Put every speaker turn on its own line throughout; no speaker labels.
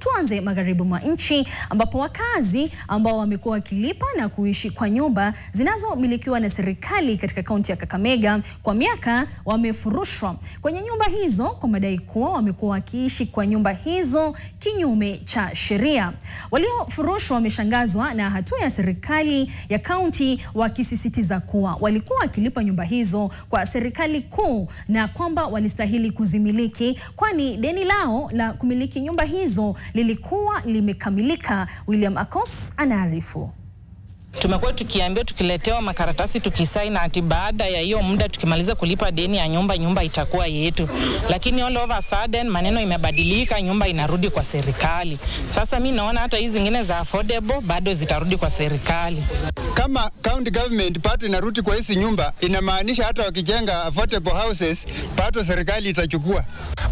Tuanze magharibi mwa nchi ambapo wakazi ambao wamekuwa wakilipa na kuishi kwa nyumba zinazomilikiwa na serikali katika kaunti ya Kakamega kwa miaka wamefurushwa kwenye nyumba hizo kwa madai kuwa wamekuwa wakiishi kwa nyumba hizo kinyume cha sheria. Waliofurushwa wameshangazwa na hatua ya serikali ya kaunti, wakisisitiza kuwa walikuwa wakilipa nyumba hizo kwa serikali kuu na kwamba walistahili kuzimiliki kwani deni lao la kumiliki nyumba hizo lilikuwa limekamilika. William Akos anaarifu.
Tumekuwa tukiambiwa tukiletewa makaratasi tukisaini ati baada ya hiyo muda tukimaliza kulipa deni ya nyumba itakuwa yetu. Lakini all of a sudden maneno imebadilika, nyumba inarudi kwa serikali. Sasa mimi naona hata hizi zingine za affordable bado zitarudi kwa serikali.
Kama county government pato inarudi kwa hizi nyumba, inamaanisha hata wakijenga affordable houses pato serikali itachukua.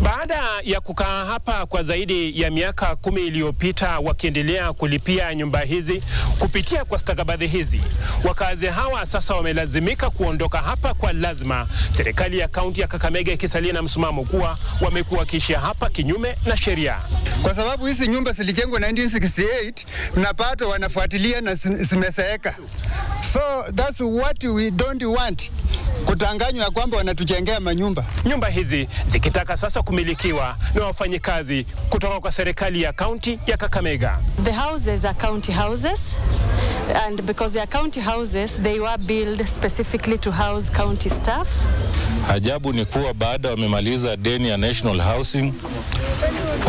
Baada ya kukaa hapa kwa zaidi ya miaka 10 iliyopita wakiendelea kulipia nyumba hizi kupitia kwa stakabadhi hizi, wakazi hawa sasa wamelazimika kuondoka hapa kwa lazima, serikali ya kaunti ya Kakamega ikisalia na msimamo kuwa wamekuwa wakiishi hapa kinyume na sheria.
Kwa sababu hizi nyumba zilijengwa 1968 na pato wanafuatilia na zimezeeka. So that's what we don't want. Kutanganywa kwamba wanatujengea manyumba.
Nyumba hizi zikitaka sasa kumilikiwa na wafanyikazi kutoka kwa serikali ya kaunti ya Kakamega.
The houses are county houses, and because they are county houses, they were built specifically to house county staff.
Ajabu ni kuwa baada wamemaliza deni ya National Housing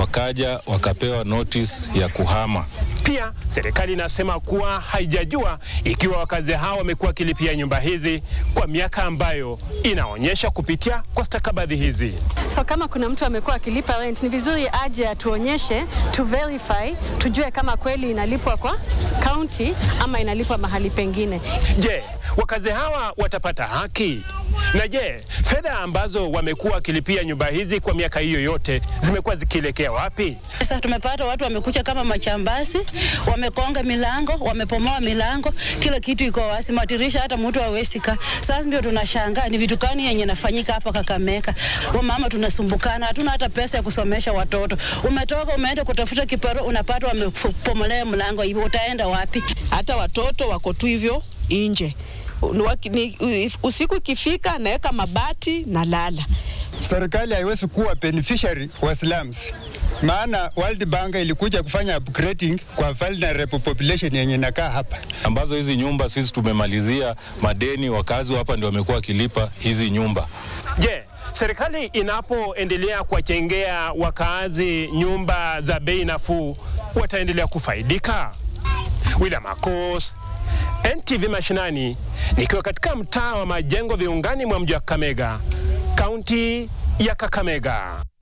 wakaja wakapewa notice ya kuhama.
Pia serikali inasema kuwa haijajua ikiwa wakazi hao wamekuwa wakilipia nyumba hizi kwa miaka ambayo inaonyesha kupitia kwa stakabadhi hizi.
So kama kuna mtu amekuwa akilipa rent, ni vizuri aje atuonyeshe, to verify, tujue kama kweli inalipwa kwa county ama inalipwa mahali pengine.
Je, wakazi hawa watapata haki? Na je, fedha ambazo wamekuwa wakilipia nyumba hizi kwa miaka hiyo yote zimekuwa zikielekea wapi?
Sasa tumepata watu wamekuja kama machambasi, wamekonga milango, wamepomoa milango, kila kitu iko wazi, madirisha hata mtu hawezika. Sasa ndio tunashangaa ni vitu gani yenye nafanyika hapa Kakamega. Wamama tunasumbukana, hatuna hata pesa ya kusomesha watoto. Umetoka umeenda kutafuta kiparo, unapata wamepomolea mlango, hivyo utaenda wapi?
Hata watoto wako tu hivyo nje. Usiku ikifika naweka mabati na lala.
Serikali haiwezi kuwa beneficiary wa slums. Maana World Bank ilikuja kufanya upgrading kwa vulnerable population yenye inakaa hapa.
Ambazo hizi nyumba sisi tumemalizia madeni, wakazi hapa ndio wamekuwa wakilipa hizi nyumba.
Je, serikali inapoendelea kuwajengea wakazi nyumba za bei nafuu wataendelea kufaidika? William Akos, NTV Mashinani, nikiwa katika mtaa wa Majengo viungani mwa mji wa Kakamega, kaunti ya Kakamega.